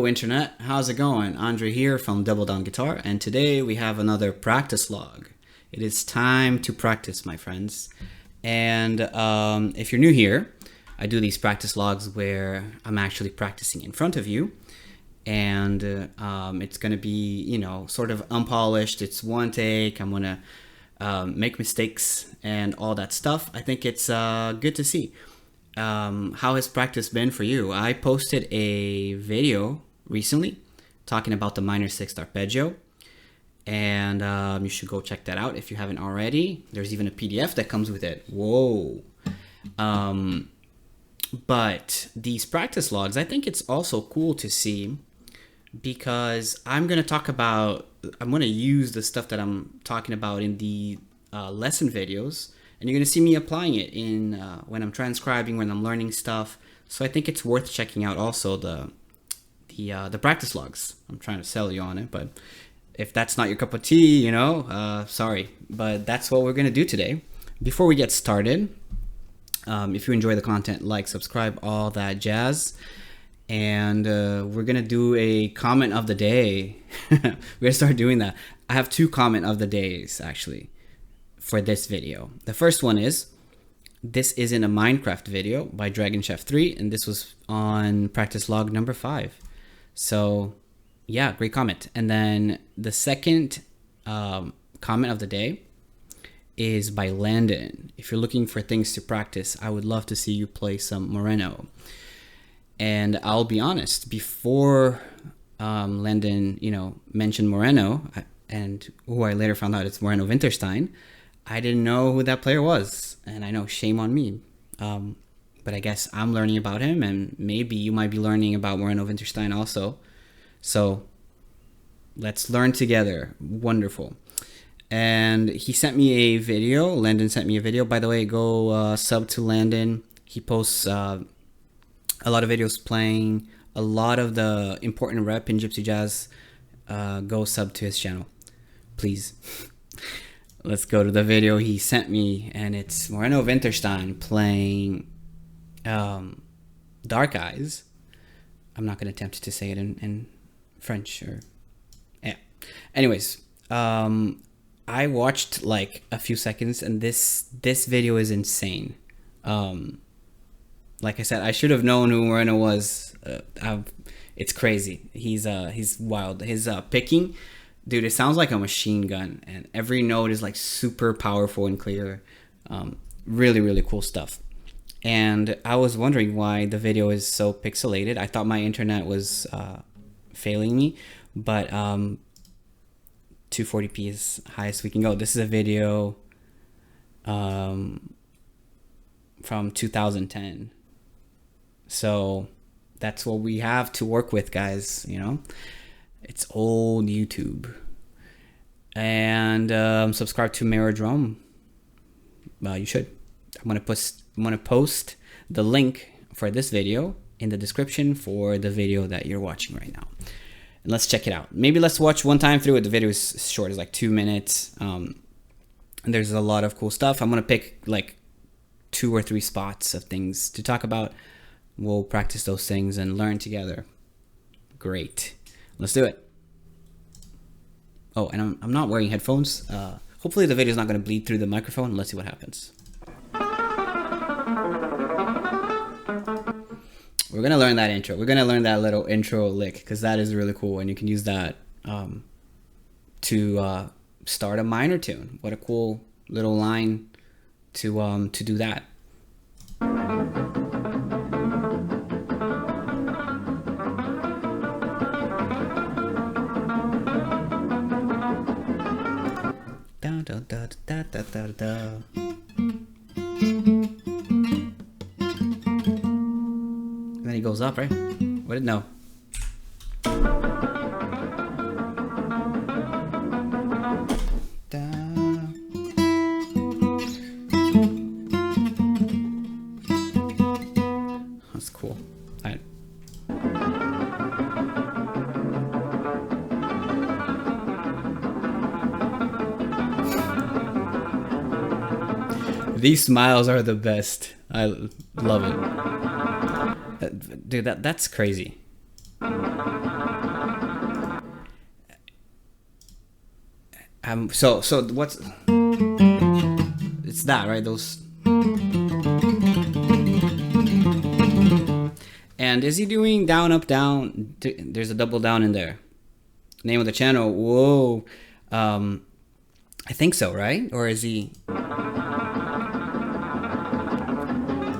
Internet, how's it going? Andre here from Double Down Guitar, and today we have another practice log. It is time to practice, my friends. And if you're new here, I do these practice logs where I'm actually practicing in front of you, and it's going to be, you know, sort of unpolished. It's one take. I'm going to make mistakes and all that stuff. I think it's good to see. How has practice been for you? I posted a video recently talking about the minor sixth arpeggio, and you should go check that out if you haven't already. There's even a PDF that comes with it. Whoa. But these practice logs, I think it's also cool to see, because I'm going to use the stuff that I'm talking about in the lesson videos, and you're going to see me applying it in when I'm transcribing, when I'm learning stuff. So I think it's worth checking out also the practice logs. I'm trying to sell you on it, but if that's not your cup of tea, you know, sorry. But that's what we're going to do today. Before we get started, if you enjoy the content, like, subscribe, all that jazz. And we're going to do a comment of the day. We're going to start doing that. I have 2 comment of the days, actually, for this video. The first one is, this isn't a Minecraft video by Dragon Chef 3, and this was on practice log number 5. So yeah, great comment. And then the second comment of the day is by Landon. If you're looking for things to practice, I would love to see you play some Moreno. And I'll be honest, before Landon, you know, mentioned Moreno, and who I later found out it's Moreno Vinterstein, I didn't know who that player was, and I know, shame on me. But I guess I'm learning about him, and maybe you might be learning about Moreno Vinterstein also. So let's learn together. Wonderful. And he sent me a video. Landon sent me a video. By the way, go sub to Landon. He posts a lot of videos playing a lot of the important rep in Gypsy Jazz. Go sub to his channel, please. Let's go to the video he sent me, and it's Moreno Vinterstein playing Dark Eyes. I'm not going to attempt to say it in French or... Yeah. Anyways, I watched like a few seconds, and this video is insane. Like I said, I should have known who Moreno was. It's crazy. He's wild. His picking... Dude, it sounds like a machine gun, and every note is like super powerful and clear. Really, really cool stuff. And I was wondering why the video is so pixelated. I thought my internet was failing me, but 240p is highest we can go. This is a video from 2010. So that's what we have to work with, guys, you know? It's old YouTube. And subscribe to Mirror Drum. You should. I'm gonna post the link for this video in the description for the video that you're watching right now. And let's check it out. Maybe let's watch one time through it. The video is short, it's like 2 minutes. And there's a lot of cool stuff. I'm gonna pick like 2 or 3 spots of things to talk about. We'll practice those things and learn together. Great. Let's do it. Oh, and I'm not wearing headphones. Hopefully the video is not going to bleed through the microphone. Let's see what happens. We're going to learn that intro. We're going to learn that little intro lick, because that is really cool, and you can use that to start a minor tune. What a cool little line to do that. Da, da, da, da, da, da. And then he goes up, right? What did no? Da. That's cool. All right. These smiles are the best. I love it. Dude, that's crazy. So what's it's that, right? Those. And is he doing down, up, down? There's a double down in there. Name of the channel. Whoa. I think so, right? Or is he?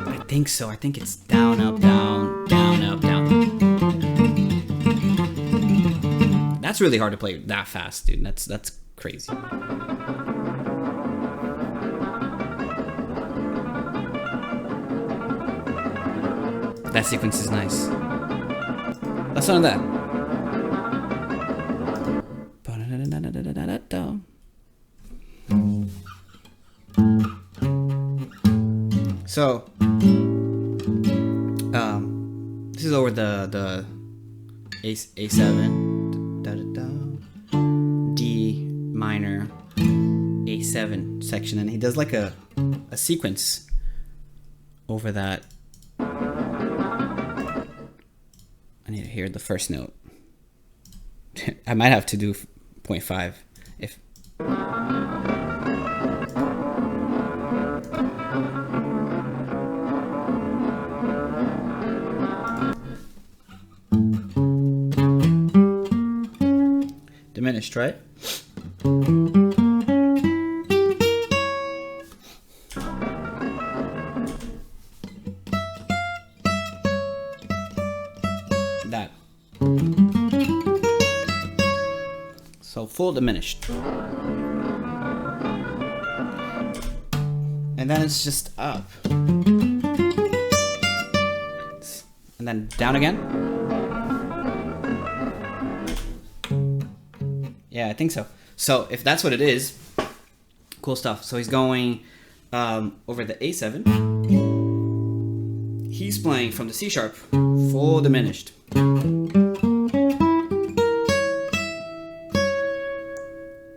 I think so. I think it's down, up, down, down, up, down. That's really hard to play that fast, dude. That's crazy. That sequence is nice. Let's learn that. So, this is over the A7, D minor, A7 section, and he does like a sequence over that. I need to hear the first note. I might have to do 0.5 if. Diminished, right? That. So full diminished. And then it's just up. And then down again. Yeah, I think so. So if that's what it is, cool stuff. So he's going over the A7. He's playing from the C sharp, full diminished.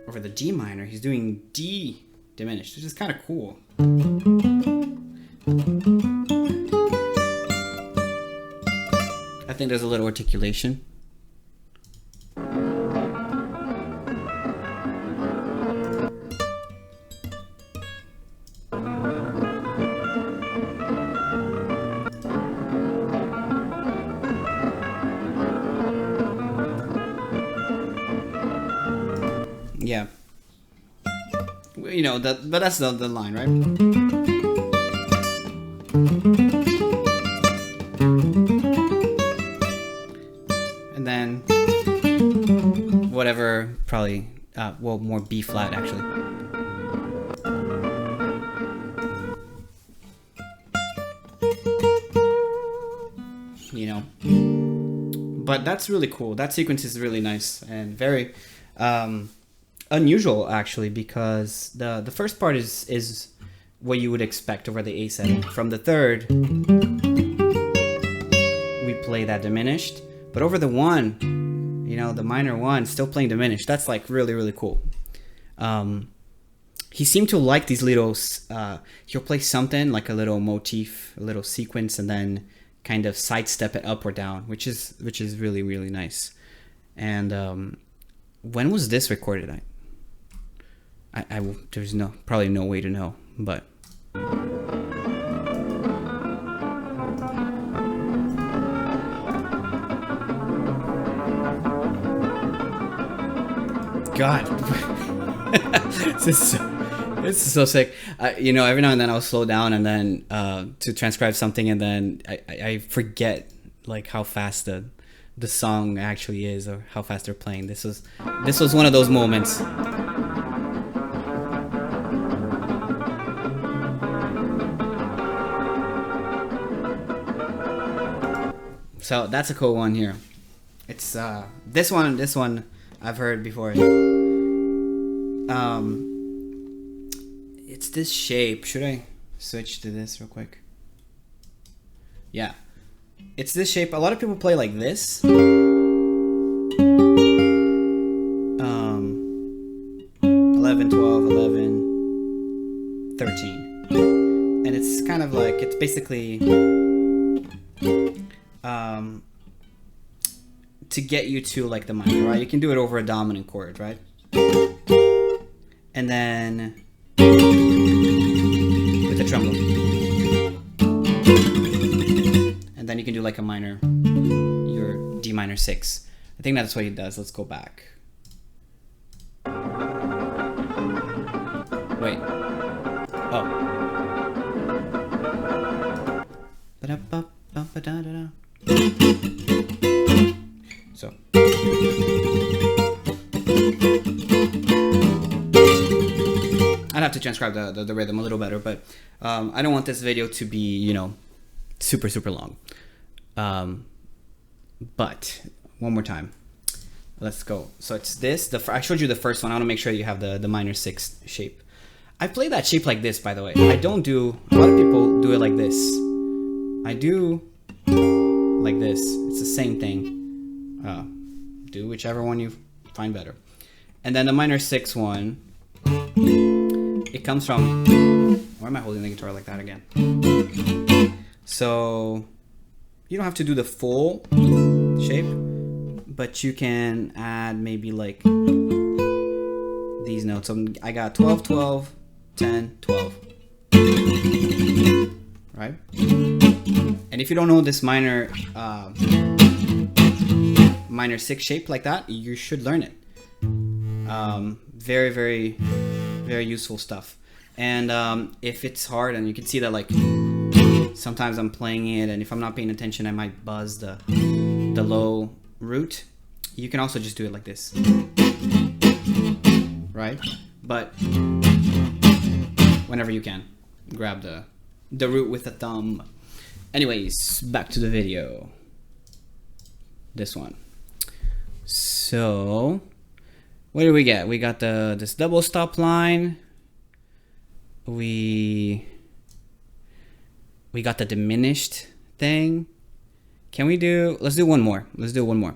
Over the D minor, he's doing D diminished, which is kind of cool. I think there's a little articulation. Yeah. You know, but that's the line, right? And then whatever, probably, well, more B flat actually. You know, but that's really cool. That sequence is really nice and very unusual actually, because the first part is what you would expect over the A7. From the third, we play that diminished, but over the one, you know, the minor one, still playing diminished. That's like really, really cool. He seemed to like these little, he'll play something like a little motif, a little sequence, and then kind of sidestep it up or down, which is really, really nice. And when was this recorded? I there's probably no way to know, but God, this is so sick. You know, every now and then I'll slow down and then to transcribe something, and then I forget like how fast the song actually is, or how fast they're playing. This was one of those moments. So that's a cool one here. It's this one I've heard before. It's this shape. Should I switch to this real quick? Yeah. It's this shape. A lot of people play like this. 11, 12, 11, 13. And it's kind of like, it's basically to get you to like the minor, right? You can do it over a dominant chord, right? And then with the tremolo. And then you can do like a minor, your D minor 6. I think that's what he does. Let's go back. Wait. Oh. So. I'd have to transcribe the rhythm a little better, but I don't want this video to be, you know, super long. But one more time, let's go. So it's this. I showed you the first one. I want to make sure you have the minor 6 shape. I play that shape like this, by the way. I don't do. A lot of people do it like this. I do like this. It's the same thing. Do whichever one you find better. And then the minor 6 one. It comes from. Why am I holding the guitar like that again? So you don't have to do the full shape, but you can add maybe like these notes. So I got 12, 12, 10, 12. Right? And if you don't know this minor 6 shape like that, you should learn it. Very useful stuff. And if it's hard, and you can see that like sometimes I'm playing it, and if I'm not paying attention, I might buzz the low root. You can also just do it like this, right? But whenever you can, grab the root with the thumb. Anyways, back to the video. This one. So what do we get? We got this double stop line. We got the diminished thing. Can we do, let's do one more. Let's do one more.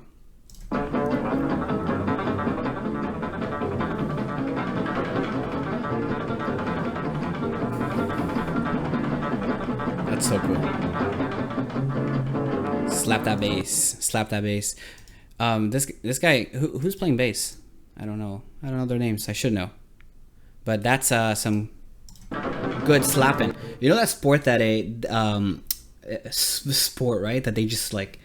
That's so cool. Slap that bass. Slap that bass. This guy, who's playing bass? I don't know their names. I should know. But that's some good slapping. You know that sport that sport, right? That they just like,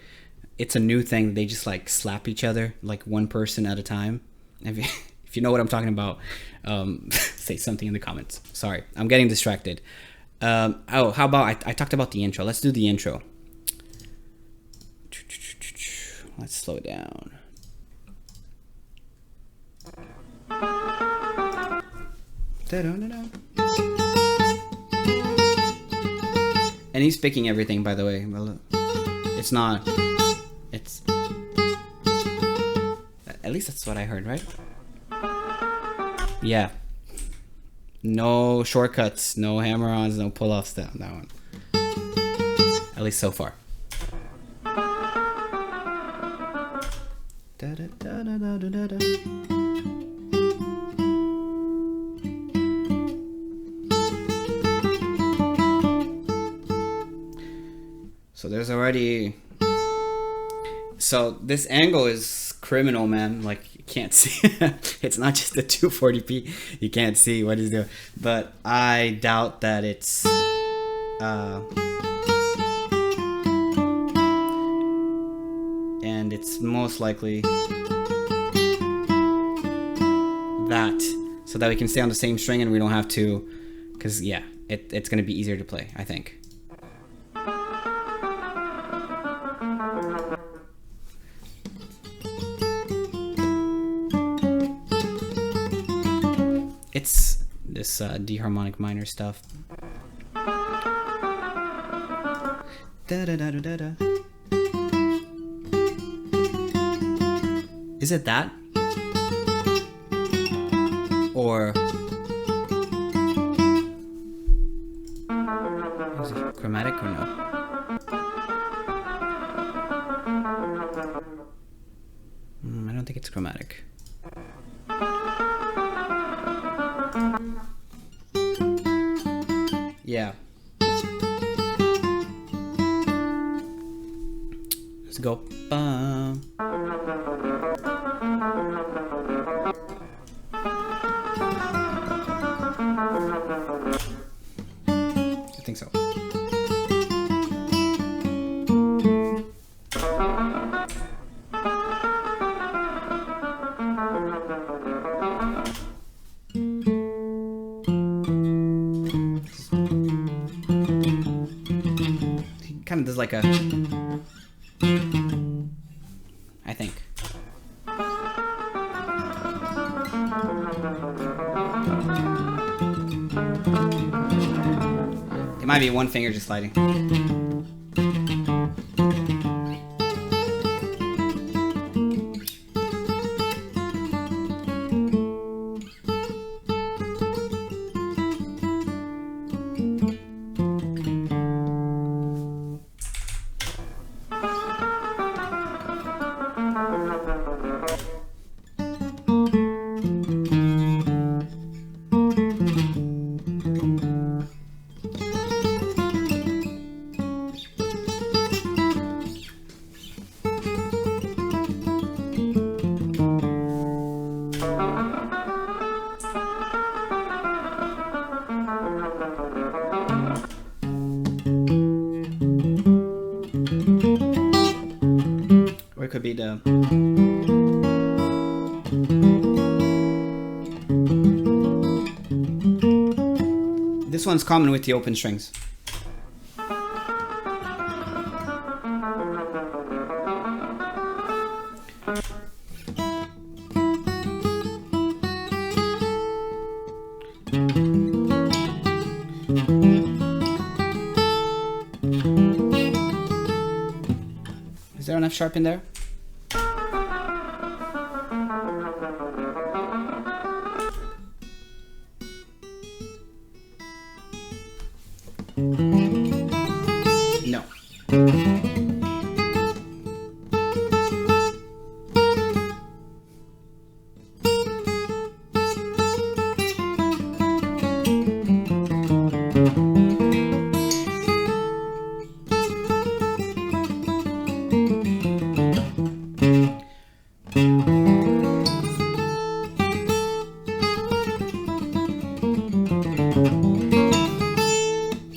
it's a new thing. They just like slap each other, like one person at a time. If you know what I'm talking about, say something in the comments. Sorry, I'm getting distracted. Oh, how about I talked about the intro. Let's do the intro. Let's slow it down. And he's picking everything, by the way. Well, it's not. It's. At least that's what I heard, right? Yeah. No shortcuts, no hammer-ons, no pull-offs down that one. At least so far. Da, da, da, da, da, da, da. So there's already. So this angle is criminal, man. Like, you can't see. It's not just the 240p. You can't see what he's doing. But I doubt that it's. And it's most likely that, so that we can stay on the same string and we don't have to, because yeah, it's going to be easier to play, I think. It's this D harmonic minor stuff. Da da da da da da. Is it that? Or is it chromatic or no? I don't think it's chromatic. Yeah. Let's go. Bum. I think so. Kind of does like a, I think. It might be one finger just sliding. Or it could be the... This one's common with the open strings. Is there enough sharp in there? No.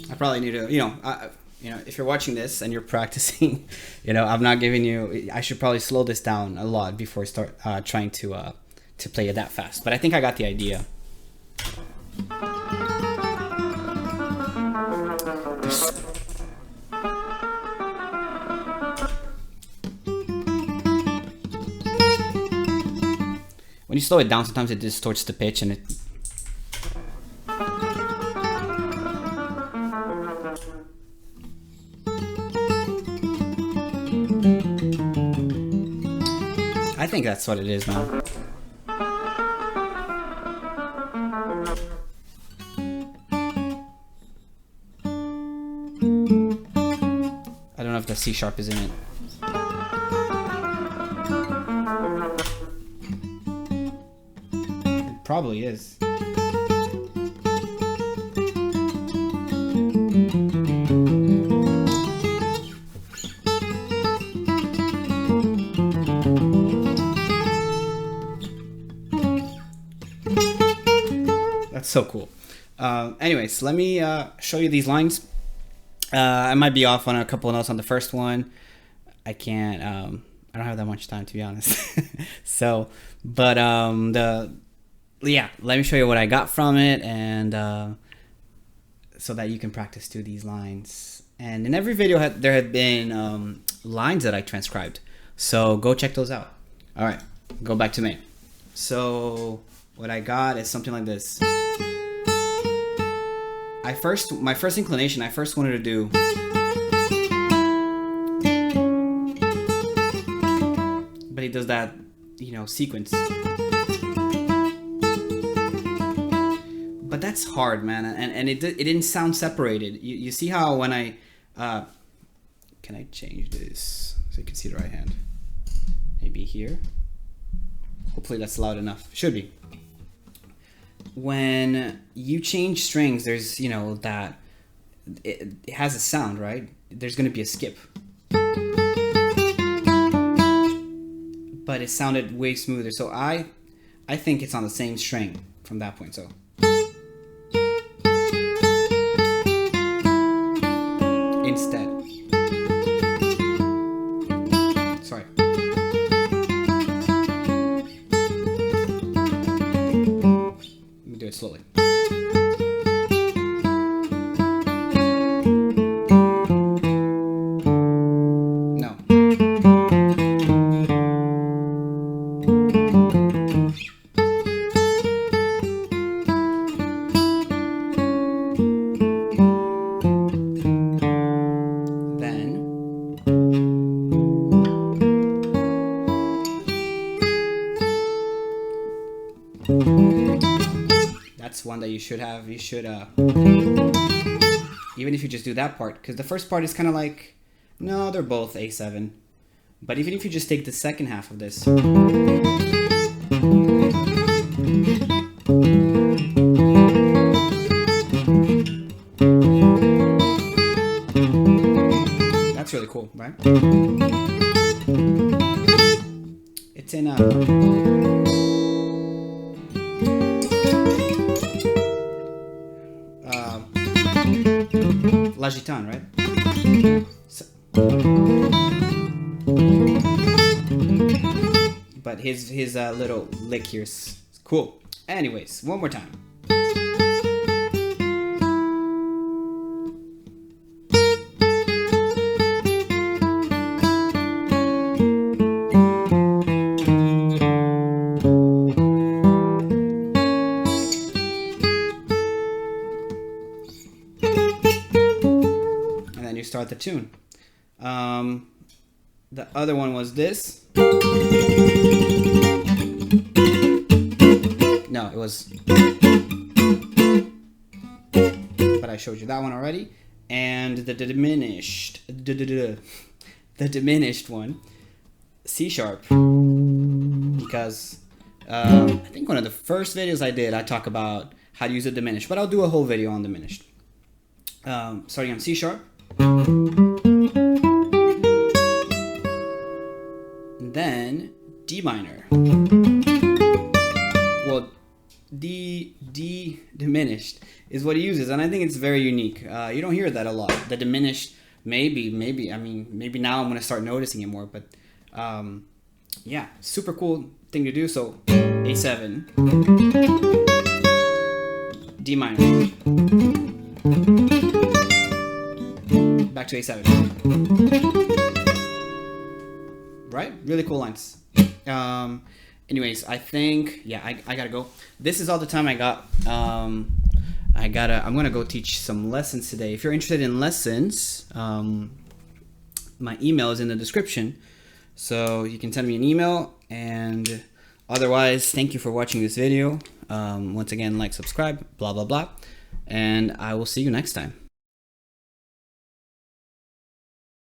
I probably need to, if you're watching this and you're practicing, I'm not giving you. I should probably slow this down a lot before I start trying to play it that fast. But I think I got the idea. When you slow it down, sometimes it distorts the pitch and it. I think that's what it is, man. I don't know if the C sharp is in it. It probably is. That's so cool. Anyways, let me show you these lines. I might be off on a couple of notes on the first one. I can't. I don't have that much time, to be honest. So, but let me show you what I got from it, and so that you can practice to these lines. And in every video, there have been lines that I transcribed. So go check those out. All right, go back to me. So what I got is something like this. My first inclination, I first wanted to do. But he does that, sequence. But that's hard, man, and it didn't sound separated. You see how when I, can I change this so you can see the right hand? Maybe here. Hopefully that's loud enough. Should be. When you change strings, there's, that it has a sound, right? There's going to be a skip. but it sounded way smoother. So I think it's on the same string from that point. So instead, sorry. Let me do it slowly. No. That's one that you should have. You should, even if you just do that part, because the first part is kind of like, no, they're both A7. But even if you just take the second half of this, that's really cool, right? It's in La Gitane, right? So, but his little lick here is cool. Anyways, one more time. And then you start the tune. The other one was this. No, it was. But I showed you that one already. And the diminished one, C sharp. Because I think one of the first videos I did, I talk about how to use a diminished. But I'll do a whole video on diminished. Starting on C sharp. Then D minor. Well, D diminished is what he uses, and I think it's very unique. You don't hear that a lot. The diminished, maybe. I mean, maybe now I'm gonna start noticing it more. But yeah, super cool thing to do. So A7, D minor, back to A7. Right? Really cool lines. Anyways, I think, yeah, I gotta go. This is all the time I got. I'm gonna go teach some lessons today. If you're interested in lessons, my email is in the description, so you can send me an email. And otherwise, thank you for watching this video. Once again, like, subscribe, blah blah blah, and I will see you next time.